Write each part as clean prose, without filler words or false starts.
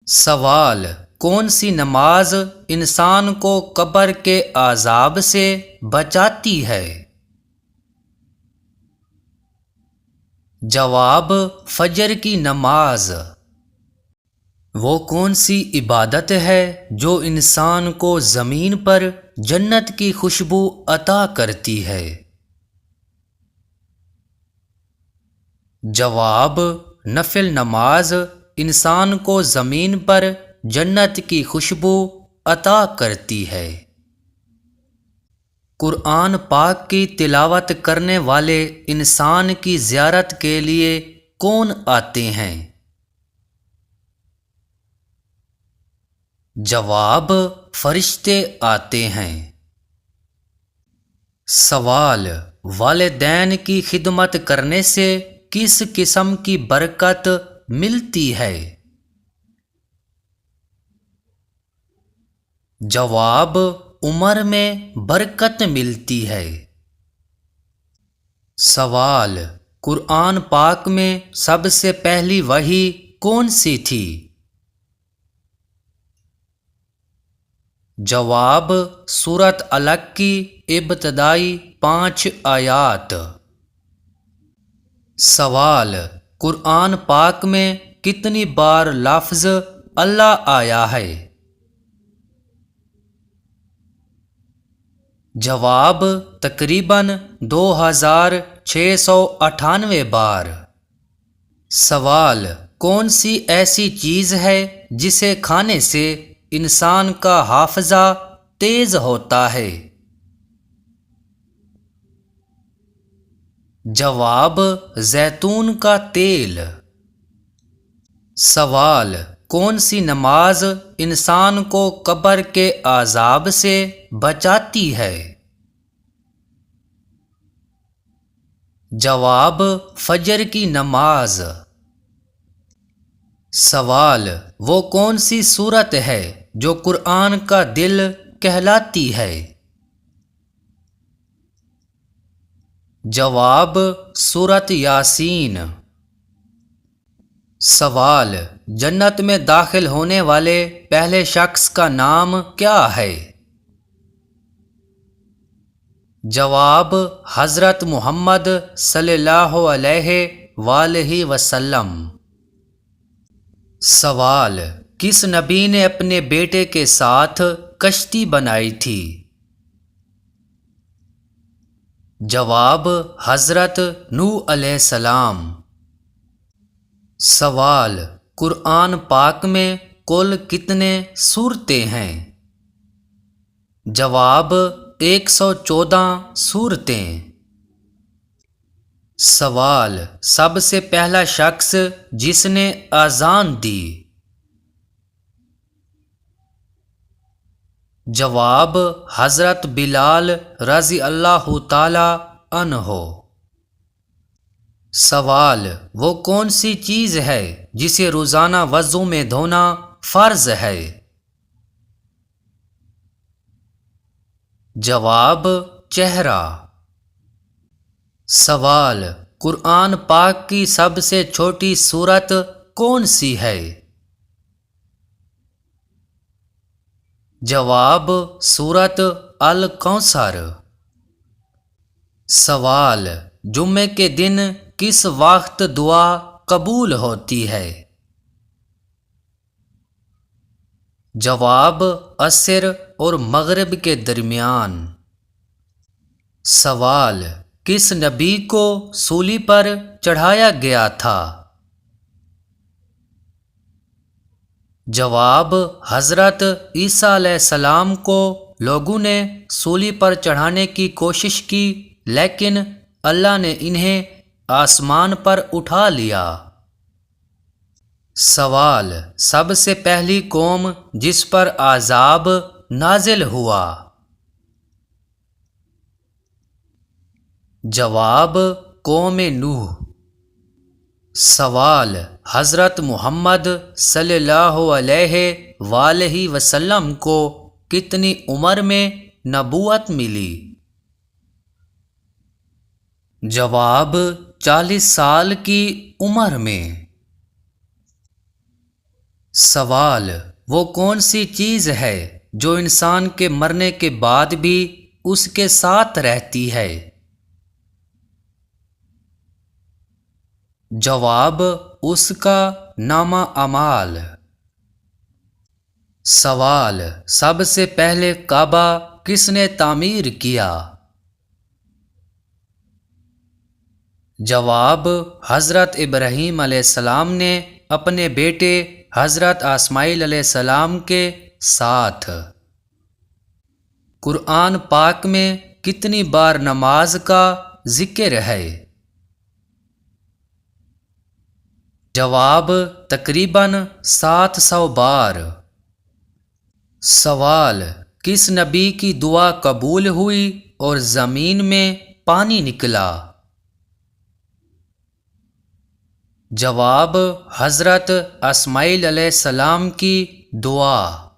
سوال: کون سی نماز انسان کو قبر کے عذاب سے بچاتی ہے؟ جواب: فجر کی نماز۔ وہ کون سی عبادت ہے جو انسان کو زمین پر جنت کی خوشبو عطا کرتی ہے؟ جواب: نفل نماز انسان کو زمین پر جنت کی خوشبو عطا کرتی ہے۔ قرآن پاک کی تلاوت کرنے والے انسان کی زیارت کے لیے کون آتے ہیں؟ جواب: فرشتے آتے ہیں۔ سوال: والدین کی خدمت کرنے سے کس قسم کی برکت ملتی ہے؟ جواب: عمر میں برکت ملتی ہے۔ سوال: قرآن پاک میں سب سے پہلی وحی کون سی تھی؟ جواب: سورۃ علق کی ابتدائی 5 آیات۔ سوال: قرآن پاک میں کتنی بار لفظ اللہ آیا ہے؟ جواب: تقریباً 2698 بار۔ سوال: کون سی ایسی چیز ہے جسے کھانے سے انسان کا حافظہ تیز ہوتا ہے؟ جواب: زیتون کا تیل۔ سوال: کون سی نماز انسان کو قبر کے عذاب سے بچاتی ہے؟ جواب: فجر کی نماز۔ سوال: وہ کون سی سورت ہے جو قرآن کا دل کہلاتی ہے؟ جواب: سورۃ یاسین۔ سوال: جنت میں داخل ہونے والے پہلے شخص کا نام کیا ہے؟ جواب: حضرت محمد صلی اللہ علیہ وآلہ وسلم۔ سوال: کس نبی نے اپنے بیٹے کے ساتھ کشتی بنائی تھی؟ جواب: حضرت نوح علیہ السلام۔ سوال: قرآن پاک میں کل کتنے سورتیں ہیں؟ جواب: 114 سورتیں۔ سوال: سب سے پہلا شخص جس نے اذان دی؟ جواب: حضرت بلال رضی اللہ تعالی عنہ۔ سوال: وہ کون سی چیز ہے جسے روزانہ وضو میں دھونا فرض ہے؟ جواب: چہرہ۔ سوال: قرآن پاک کی سب سے چھوٹی سورت کون سی ہے؟ جواب: سورۃ الکوثر۔ سوال: جمعے کے دن کس وقت دعا قبول ہوتی ہے؟ جواب: عصر اور مغرب کے درمیان۔ سوال: کس نبی کو سولی پر چڑھایا گیا تھا؟ جواب: حضرت عیسیٰ علیہ السلام کو لوگوں نے سولی پر چڑھانے کی کوشش کی لیکن اللہ نے انہیں آسمان پر اٹھا لیا۔ سوال: سب سے پہلی قوم جس پر عذاب نازل ہوا؟ جواب: قوم نوح۔ سوال: حضرت محمد صلی اللہ علیہ وآلہ وسلم کو کتنی عمر میں نبوت ملی؟ جواب: 40 سال کی عمر میں۔ سوال: وہ کون سی چیز ہے جو انسان کے مرنے کے بعد بھی اس کے ساتھ رہتی ہے؟ جواب: اس کا نامہ اعمال۔ سوال: سب سے پہلے کعبہ کس نے تعمیر کیا؟ جواب: حضرت ابراہیم علیہ السلام نے اپنے بیٹے حضرت اسماعیل علیہ السلام کے ساتھ۔ قرآن پاک میں کتنی بار نماز کا ذکر ہے؟ جواب: تقریباً 700 بار۔ سوال: کس نبی کی دعا قبول ہوئی اور زمین میں پانی نکلا؟ جواب: حضرت اسماعیل علیہ السلام کی دعا۔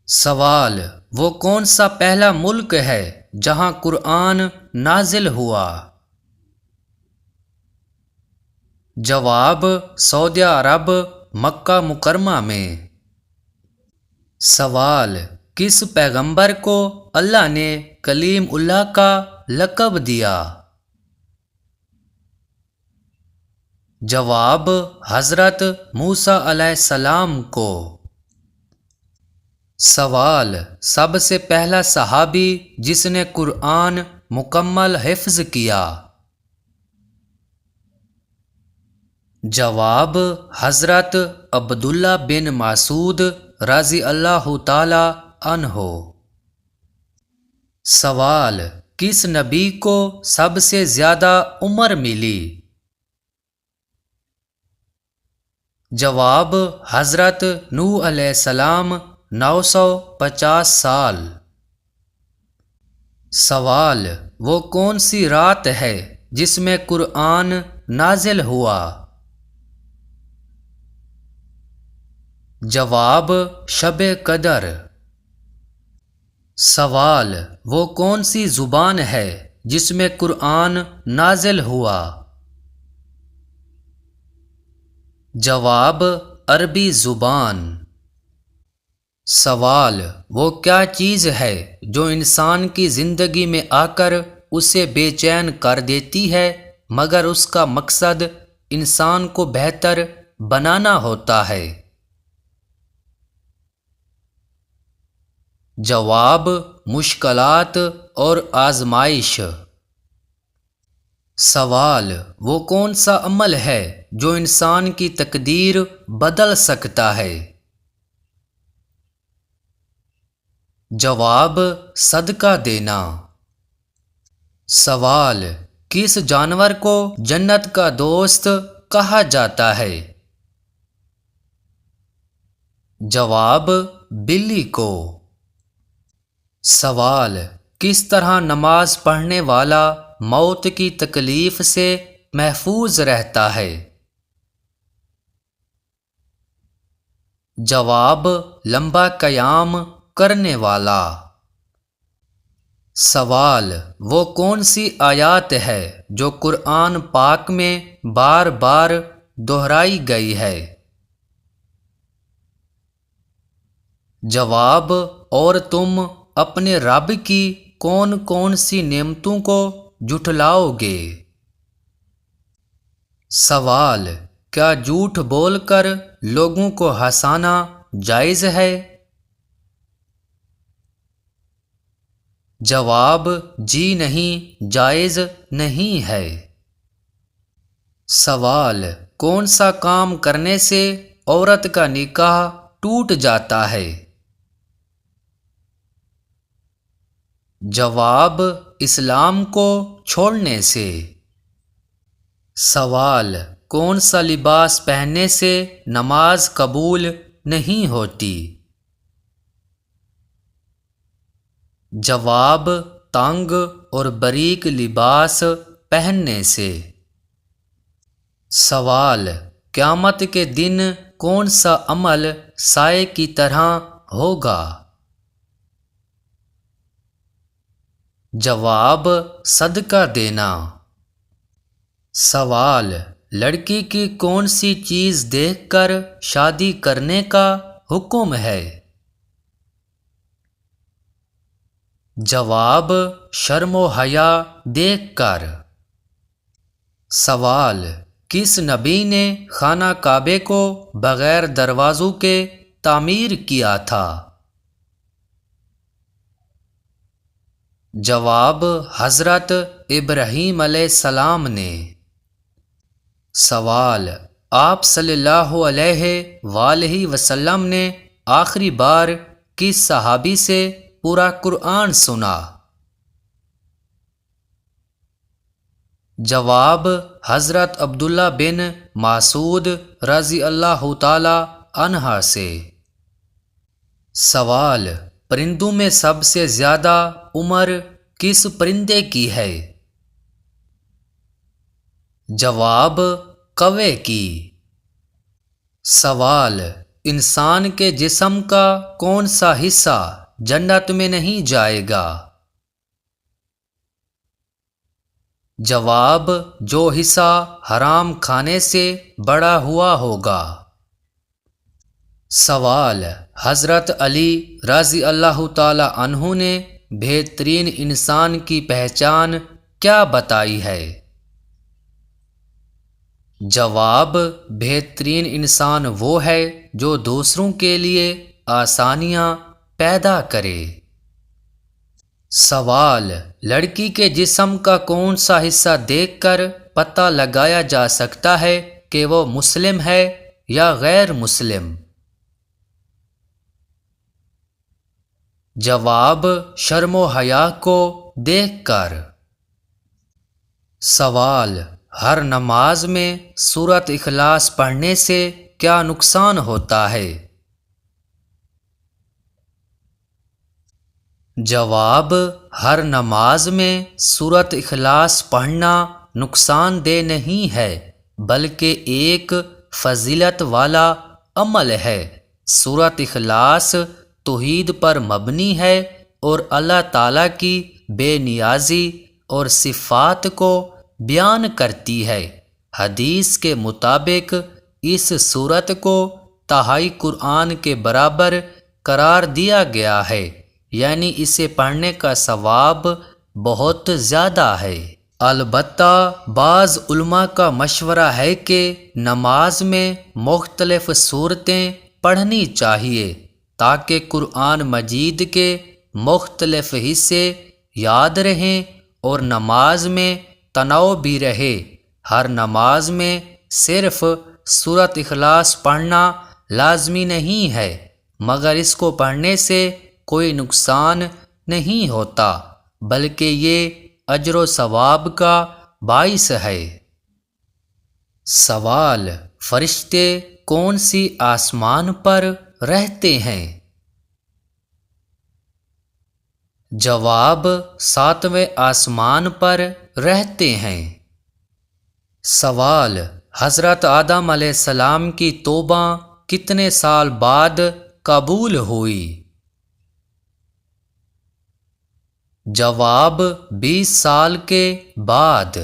سوال: وہ کون سا پہلا ملک ہے جہاں قرآن نازل ہوا؟ جواب: سعودی عرب، مکہ مکرمہ میں۔ سوال: کس پیغمبر کو اللہ نے کلیم اللہ کا لقب دیا؟ جواب: حضرت موسیٰ علیہ السلام کو۔ سوال: سب سے پہلا صحابی جس نے قرآن مکمل حفظ کیا؟ جواب: حضرت عبداللہ بن مسعود رضی اللہ تعالی عنہ۔ سوال: کس نبی کو سب سے زیادہ عمر ملی؟ جواب: حضرت نوح علیہ السلام 950 سال۔ سوال: وہ کون سی رات ہے جس میں قرآن نازل ہوا؟ جواب: شب قدر۔ سوال: وہ کون سی زبان ہے جس میں قرآن نازل ہوا؟ جواب: عربی زبان۔ سوال: وہ کیا چیز ہے جو انسان کی زندگی میں آ کر اسے بے چین کر دیتی ہے مگر اس کا مقصد انسان کو بہتر بنانا ہوتا ہے؟ جواب: مشکلات اور آزمائش۔ سوال: وہ کون سا عمل ہے جو انسان کی تقدیر بدل سکتا ہے؟ جواب: صدقہ دینا۔ سوال: کس جانور کو جنت کا دوست کہا جاتا ہے؟ جواب: بلی کو۔ سوال: کس طرح نماز پڑھنے والا موت کی تکلیف سے محفوظ رہتا ہے؟ جواب: لمبا قیام کرنے والا۔ سوال: وہ کون سی آیات ہے جو قرآن پاک میں بار بار دہرائی گئی ہے؟ جواب: اور تم اپنے رب کی کون کون سی نعمتوں کو جھٹلاؤ گے؟ سوال: کیا جھوٹ بول کر لوگوں کو ہنسانا جائز ہے؟ جواب: جی نہیں، جائز نہیں ہے۔ سوال: کون سا کام کرنے سے عورت کا نکاح ٹوٹ جاتا ہے؟ جواب: اسلام کو چھوڑنے سے۔ سوال: کون سا لباس پہننے سے نماز قبول نہیں ہوتی؟ جواب: تنگ اور باریک لباس پہننے سے۔ سوال: قیامت کے دن کون سا عمل سائے کی طرح ہوگا؟ جواب: صدقہ دینا۔ سوال: لڑکی کی کون سی چیز دیکھ کر شادی کرنے کا حکم ہے؟ جواب: شرم و حیا دیکھ کر۔ سوال: کس نبی نے خانہ کعبے کو بغیر دروازوں کے تعمیر کیا تھا؟ جواب: حضرت ابراہیم علیہ السلام نے۔ سوال: آپ صلی اللہ علیہ وآلہ وسلم نے آخری بار کس صحابی سے پورا قرآن سنا؟ جواب: حضرت عبداللہ بن مسعود رضی اللہ تعالی عنہ سے۔ سوال: پرندوں میں سب سے زیادہ عمر کس پرندے کی ہے؟ جواب: کوے کی۔ سوال: انسان کے جسم کا کون سا حصہ جنت میں نہیں جائے گا؟ جواب: جو حصہ حرام کھانے سے بڑا ہوا ہوگا۔ سوال: حضرت علی رضی اللہ تعالی عنہ نے بہترین انسان کی پہچان کیا بتائی ہے؟ جواب: بہترین انسان وہ ہے جو دوسروں کے لیے آسانیاں پیدا کرے۔ سوال: لڑکی کے جسم کا کون سا حصہ دیکھ کر پتہ لگایا جا سکتا ہے کہ وہ مسلم ہے یا غیر مسلم؟ جواب: شرم و حیا کو دیکھ کر۔ سوال: ہر نماز میں سورۃ اخلاص پڑھنے سے کیا نقصان ہوتا ہے؟ جواب: ہر نماز میں سورۃ اخلاص پڑھنا نقصان دہ نہیں ہے بلکہ ایک فضیلت والا عمل ہے۔ سورۃ اخلاص توحید پر مبنی ہے اور اللہ تعالیٰ کی بے نیازی اور صفات کو بیان کرتی ہے۔ حدیث کے مطابق اس سورت کو تہائی قرآن کے برابر قرار دیا گیا ہے، یعنی اسے پڑھنے کا ثواب بہت زیادہ ہے۔ البتہ بعض علماء کا مشورہ ہے کہ نماز میں مختلف سورتیں پڑھنی چاہیے تاکہ قرآن مجید کے مختلف حصے یاد رہیں اور نماز میں تنوع بھی رہے۔ ہر نماز میں صرف سورۃ اخلاص پڑھنا لازمی نہیں ہے، مگر اس کو پڑھنے سے کوئی نقصان نہیں ہوتا بلکہ یہ اجر و ثواب کا باعث ہے۔ سوال: فرشتے کون سی آسمان پر رہتے ہیں؟ جواب: 7ویں آسمان پر رہتے ہیں۔ سوال: حضرت آدم علیہ السلام کی توبہ کتنے سال بعد قبول ہوئی؟ جواب: 20 سال کے بعد۔